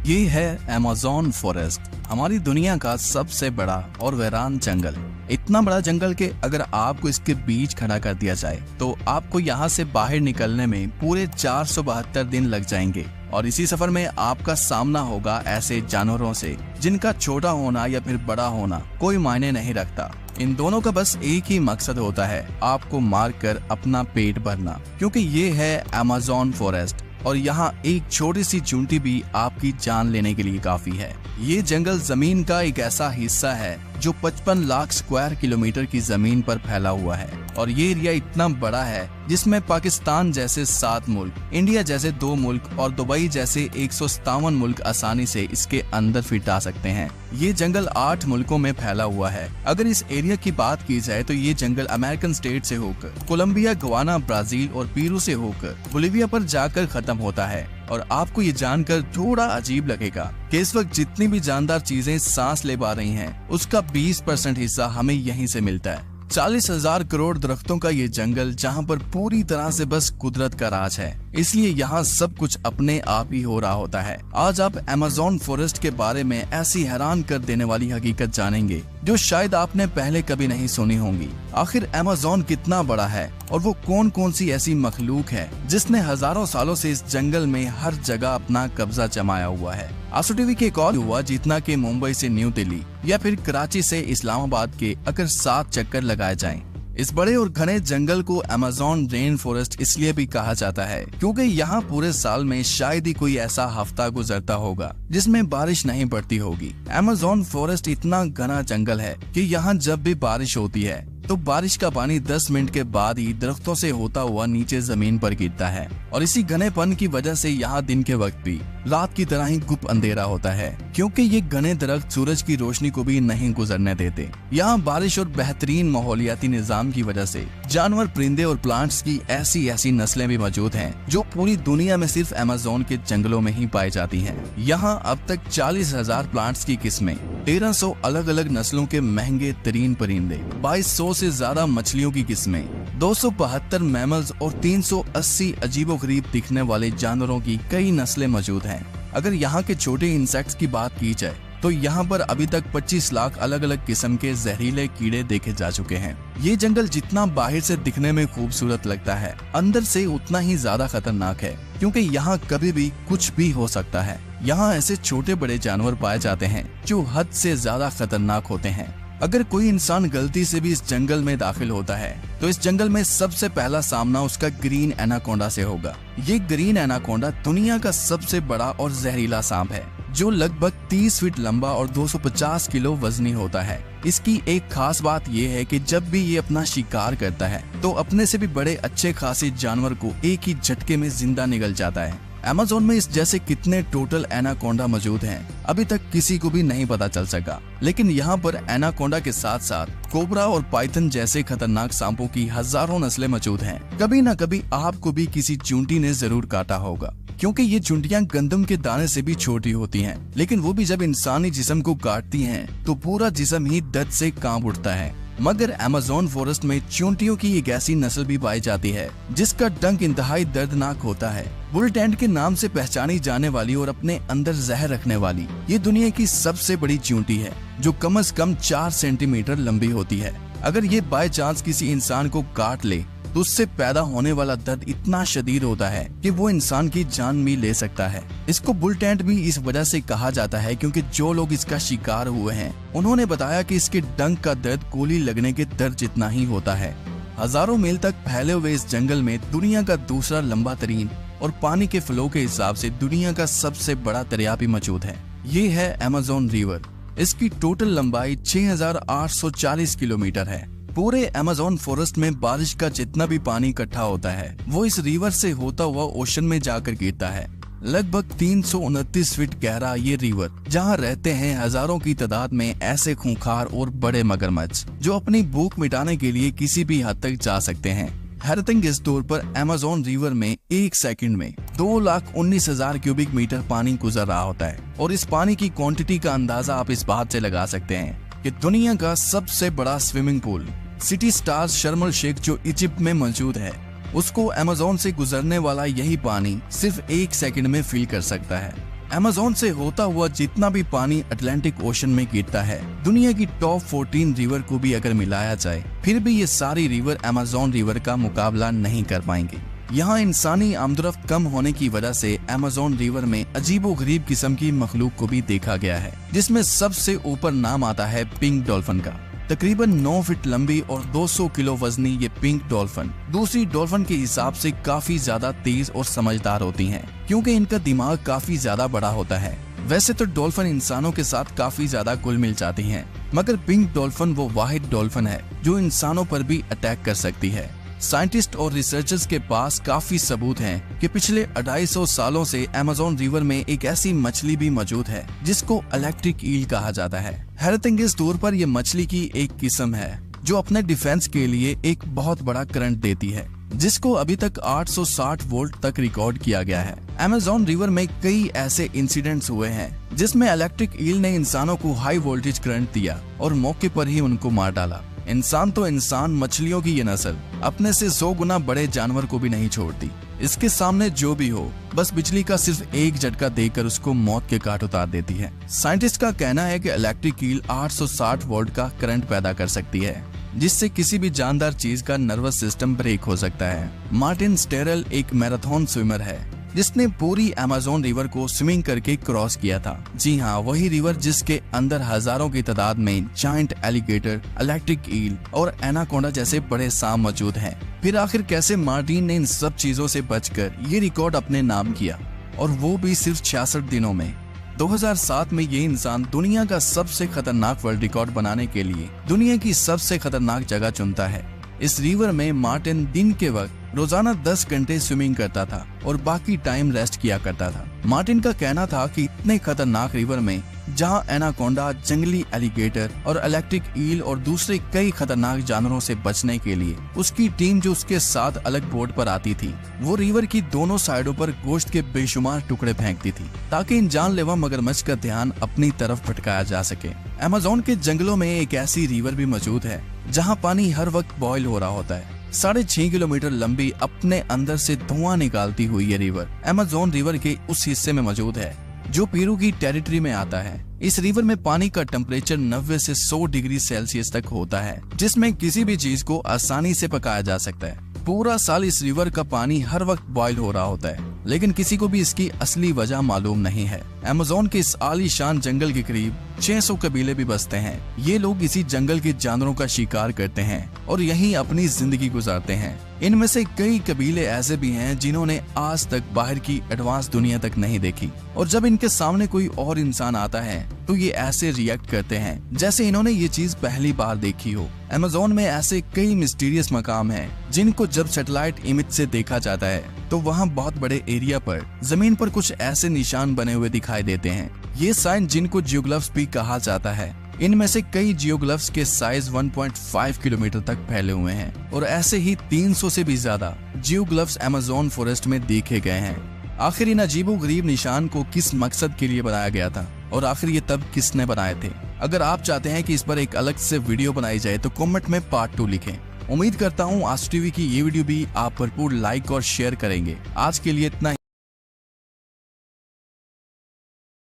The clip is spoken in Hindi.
ये है अमेज़न फॉरेस्ट, हमारी दुनिया का सबसे बड़ा और वीरान जंगल। इतना बड़ा जंगल के अगर आपको इसके बीच खड़ा कर दिया जाए तो आपको यहाँ से बाहर निकलने में पूरे 472 दिन लग जाएंगे। और इसी सफर में आपका सामना होगा ऐसे जानवरों से जिनका छोटा होना या फिर बड़ा होना कोई मायने नहीं रखता। इन दोनों का बस एक ही मकसद होता है, आपको मारकर अपना पेट भरना, क्योंकि ये है अमेज़न फॉरेस्ट और यहाँ एक छोटी सी चूंटी भी आपकी जान लेने के लिए काफी है। ये जंगल जमीन का एक ऐसा हिस्सा है जो 55 लाख स्क्वायर किलोमीटर की जमीन पर फैला हुआ है और ये एरिया इतना बड़ा है जिसमें पाकिस्तान जैसे 7 मुल्क, इंडिया जैसे 2 मुल्क और दुबई जैसे 157 मुल्क आसानी से इसके अंदर फिट आ सकते हैं। ये जंगल 8 मुल्कों में फैला हुआ है। अगर इस एरिया की बात की जाए तो ये जंगल अमेरिकन स्टेट से होकर कोलंबिया, गवाना, ब्राजील और पेरू से होकर बोलिविया पर जाकर खत्म होता है। और आपको ये जानकर थोड़ा अजीब लगेगा कि इस वक्त जितनी भी जानदार चीजें सांस ले पा रही हैं, उसका 20% हिस्सा हमें यहीं से मिलता है। 40,000 करोड़ दरख्तों का ये जंगल जहाँ पर पूरी तरह से बस कुदरत का राज है, इसलिए यहाँ सब कुछ अपने आप ही हो रहा होता है। आज आप अमेज़न फॉरेस्ट के बारे में ऐसी हैरान कर देने वाली हकीकत जानेंगे जो शायद आपने पहले कभी नहीं सुनी होंगी। आखिर अमेज़न कितना बड़ा है और वो कौन कौन सी ऐसी मखलूक है जिसने हजारों सालों से इस जंगल में हर जगह अपना कब्जा जमाया हुआ है। आंसू टीवी के एक और हुआ जितना कि मुंबई से न्यू दिल्ली या फिर कराची से इस्लामाबाद के अगर 7 चक्कर लगाए जाएं। इस बड़े और घने जंगल को अमेज़न रेन फॉरेस्ट इसलिए भी कहा जाता है क्योंकि यहाँ पूरे साल में शायद ही कोई ऐसा हफ्ता गुजरता होगा जिसमें बारिश नहीं पड़ती होगी। अमेज़न फॉरेस्ट इतना घना जंगल है कि यहाँ जब भी बारिश होती है तो बारिश का पानी 10 मिनट के बाद ही दरख्तों से होता हुआ नीचे जमीन पर गिरता है और इसी घनेपन की वजह से यहाँ दिन के वक्त भी रात की तरह ही गुप अंधेरा होता है, क्योंकि ये घने दरख्त सूरज की रोशनी को भी नहीं गुजरने देते। यहाँ बारिश और बेहतरीन माहौलियाती निजाम की वजह से जानवर, परिंदे और प्लांट्स की ऐसी नस्लें भी मौजूद हैं जो पूरी दुनिया में सिर्फ अमेज़न के जंगलों में ही पाई जाती हैं। यहाँ अब तक 40,000 प्लांट्स की किस्में, 1300 अलग अलग नस्लों के महंगे तरीन परिंदे, 2200 से ज्यादा मछलियों की किस्में, 272 मैमल्स और 380 अजीबोगरीब दिखने वाले जानवरों की कई नस्लें मौजूद हैं। अगर यहाँ के छोटे इंसेक्ट्स की बात की जाए तो यहाँ पर अभी तक 25 लाख अलग अलग किस्म के जहरीले कीड़े देखे जा चुके हैं। ये जंगल जितना बाहर से दिखने में खूबसूरत लगता है, अंदर से उतना ही ज्यादा खतरनाक है, क्योंकि यहाँ कभी भी कुछ भी हो सकता है। यहाँ ऐसे छोटे बड़े जानवर पाए जाते हैं जो हद से ज्यादा खतरनाक होते हैं। अगर कोई इंसान गलती से भी इस जंगल में दाखिल होता है तो इस जंगल में सबसे पहला सामना उसका ग्रीन एनाकोंडा से होगा। ये ग्रीन एनाकोंडा दुनिया का सबसे बड़ा और जहरीला सांप है जो लगभग 30 फीट लंबा और 250 किलो वजनी होता है। इसकी एक खास बात यह है कि जब भी ये अपना शिकार करता है तो अपने से भी बड़े अच्छे खासे जानवर को एक ही झटके में जिंदा निगल जाता है। अमेज़न में इस जैसे कितने टोटल एनाकोंडा मौजूद हैं, अभी तक किसी को भी नहीं पता चल सका। लेकिन यहाँ पर एनाकोंडा के साथ साथ कोबरा और पाइथन जैसे खतरनाक सांपों की हजारों नस्लें मौजूद हैं। कभी न कभी आपको भी किसी चूंटी ने जरूर काटा होगा, क्योंकि ये चूंटियां गंदम के दाने से भी छोटी होती हैं, लेकिन वो भी जब इंसानी जिस्म को काटती हैं तो पूरा जिस्म ही दर्द से कांप उठता है। मगर अमेज़न फॉरेस्ट में चूंटियों की एक ऐसी नस्ल भी पाई जाती है जिसका डंक इंतहाई दर्दनाक होता है। बुल टेंट के नाम से पहचानी जाने वाली और अपने अंदर जहर रखने वाली ये दुनिया की सबसे बड़ी चूंटी है जो कम से कम 4 सेंटीमीटर लंबी होती है। अगर ये बाय चांस किसी इंसान को काट ले तो उससे पैदा होने वाला दर्द इतना शदीद होता है कि वो इंसान की जान भी ले सकता है। इसको बुल टेंट भी इस वजह से कहा जाता है क्योंकि जो लोग इसका शिकार हुए हैं उन्होंने बताया कि इसके डंक का दर्द गोली लगने के दर्द जितना ही होता है। हजारों मील तक फैले हुए इस जंगल में दुनिया का दूसरा लंबा तरीन और पानी के फ्लो के हिसाब से दुनिया का सबसे बड़ा दरिया भी मौजूद है। ये है अमेज़न रिवर। इसकी टोटल लंबाई 6,840 किलोमीटर है। पूरे अमेज़न फॉरेस्ट में बारिश का जितना भी पानी इकट्ठा होता है वो इस रिवर से होता हुआ ओशन में जाकर गिरता है। लगभग 329 फीट गहरा ये रिवर, जहाँ रहते हैं हजारों की तादाद में ऐसे खूंखार और बड़े मगरमच्छ जो अपनी भूख मिटाने के लिए किसी भी हद तक जा सकते हैं। हैरतंग इस तौर पर अमेज़न रिवर में 1 सेकंड में 2,19,000 क्यूबिक मीटर पानी गुजर रहा होता है और इस पानी की क्वांटिटी का अंदाजा आप इस बात से लगा सकते हैं कि दुनिया का सबसे बड़ा स्विमिंग पूल सिटी स्टार्स शर्म शेख जो इजिप्ट में मौजूद है, उसको अमेज़न से गुजरने वाला यही पानी सिर्फ 1 सेकंड में फिल कर सकता है। अमेज़न से होता हुआ जितना भी पानी अटलांटिक ओशन में गिरता है, दुनिया की टॉप 14 रिवर को भी अगर मिलाया जाए, फिर भी ये सारी रिवर अमेज़न रिवर का मुकाबला नहीं कर पाएंगे। यहाँ इंसानी आमदरफ्त कम होने की वजह से अमेज़न रिवर में अजीबोगरीब किस्म की मखलूक को भी देखा गया है, जिसमें सबसे ऊपर नाम आता है पिंक डॉल्फिन का। तकरीबन 9 फीट लंबी और 200 किलो वजनी ये पिंक डॉल्फिन दूसरी डॉल्फिन के हिसाब से काफी ज्यादा तेज और समझदार होती हैं, क्योंकि इनका दिमाग काफी ज्यादा बड़ा होता है। वैसे तो डॉल्फिन इंसानों के साथ काफी ज्यादा घुल मिल जाती हैं, मगर पिंक डॉल्फिन वो वाहिद डॉल्फिन है जो इंसानों पर भी अटैक कर सकती है। साइंटिस्ट और रिसर्चर्स के पास काफी सबूत हैं कि पिछले 250 सालों से अमेज़न रिवर में एक ऐसी मछली भी मौजूद है जिसको इलेक्ट्रिक ईल कहा जाता है। हैरतअंगेज तौर पर यह मछली की एक किस्म है जो अपने डिफेंस के लिए एक बहुत बड़ा करंट देती है, जिसको अभी तक 860 वोल्ट तक रिकॉर्ड किया गया है। अमेज़न रिवर में कई ऐसे इंसिडेंट्स हुए हैं जिसमें इलेक्ट्रिक ईल ने इंसानों को हाई वोल्टेज करंट दिया और मौके पर ही उनको मार डाला। इंसान तो इंसान, मछलियों की ये नस्ल अपने से 100 गुना बड़े जानवर को भी नहीं छोड़ती। इसके सामने जो भी हो, बस बिजली का सिर्फ एक झटका देकर उसको मौत के घाट उतार देती है। साइंटिस्ट का कहना है कि इलेक्ट्रिक ईल 860 वोल्ट का करंट पैदा कर सकती है, जिससे किसी भी जानदार चीज का नर्वस सिस्टम ब्रेक हो सकता है। मार्टिन स्टेरल एक मैराथन स्विमर है जिसने पूरी अमेज़न रिवर को स्विमिंग करके क्रॉस किया था। जी हाँ, वही रिवर जिसके अंदर हजारों की तादाद में जायंट एलिगेटर, इलेक्ट्रिक ईल और एनाकोंडा जैसे बड़े सांप मौजूद हैं। फिर आखिर कैसे मार्टिन ने इन सब चीजों से बचकर ये रिकॉर्ड अपने नाम किया, और वो भी सिर्फ 66 दिनों में। 2007 में ये इंसान दुनिया का सबसे खतरनाक वर्ल्ड रिकॉर्ड बनाने के लिए दुनिया की सबसे खतरनाक जगह चुनता है। इस रिवर में मार्टिन दिन के वक्त रोजाना 10 घंटे स्विमिंग करता था और बाकी टाइम रेस्ट किया करता था। मार्टिन का कहना था कि इतने खतरनाक रिवर में जहां एनाकोंडा, जंगली एलिगेटर और इलेक्ट्रिक ईल और दूसरे कई खतरनाक जानवरों से बचने के लिए उसकी टीम जो उसके साथ अलग बोट पर आती थी, वो रिवर की दोनों साइडों पर गोश्त के बेशुमार टुकड़े फेंकती थी ताकि इन जानलेवा मगरमच्छ का ध्यान अपनी तरफ भटकाया जा सके। अमेज़न के जंगलों में एक ऐसी रिवर भी मौजूद है जहाँ पानी हर वक्त बॉयल हो रहा होता है। 6.5 किलोमीटर लंबी, अपने अंदर से धुआं निकालती हुई ये रिवर अमेज़न रिवर के उस हिस्से में मौजूद है जो पेरू की टेरिटरी में आता है। इस रिवर में पानी का टेम्परेचर 90 से 100 डिग्री सेल्सियस तक होता है, जिसमें किसी भी चीज को आसानी से पकाया जा सकता है। पूरा साल इस रिवर का पानी हर वक्त बॉयल हो रहा होता है, लेकिन किसी को भी इसकी असली वजह मालूम नहीं है। अमेज़न के इस आलीशान जंगल के करीब 600 कबीले भी बसते हैं। ये लोग इसी जंगल के जानवरों का शिकार करते हैं और यहीं अपनी जिंदगी गुजारते हैं। इनमें से कई कबीले ऐसे भी हैं जिन्होंने आज तक बाहर की एडवांस दुनिया तक नहीं देखी, और जब इनके सामने कोई और इंसान आता है तो ये ऐसे रिएक्ट करते हैं जैसे इन्होंने ये चीज पहली बार देखी हो। अमेज़न में ऐसे कई मिस्टीरियस मकाम हैं जिनको जब सैटेलाइट इमेज से देखा जाता है तो वहाँ बहुत बड़े एरिया पर जमीन पर कुछ ऐसे निशान बने हुए दिखाई देते हैं। ये साइन जिनको जियोग्लिफ्स भी कहा जाता है। इनमें से कई जियोग्लिफ्स के साइज 1.5 किलोमीटर तक फैले हुए हैं और ऐसे ही 300 से भी ज्यादा जियोग्लिफ्स अमेज़न फॉरेस्ट में देखे गए हैं। आखिर इन अजीबोगरीब निशान को किस मकसद के लिए बनाया गया था और आखिर ये तब किसने बनाए थे? अगर आप चाहते हैं कि इस पर एक अलग से वीडियो बनाई जाए तो कमेंट में पार्ट 2 लिखें। उम्मीद करता हूँ आज टीवी की ये वीडियो भी आप भरपूर लाइक और शेयर करेंगे। आज के लिए इतना ही।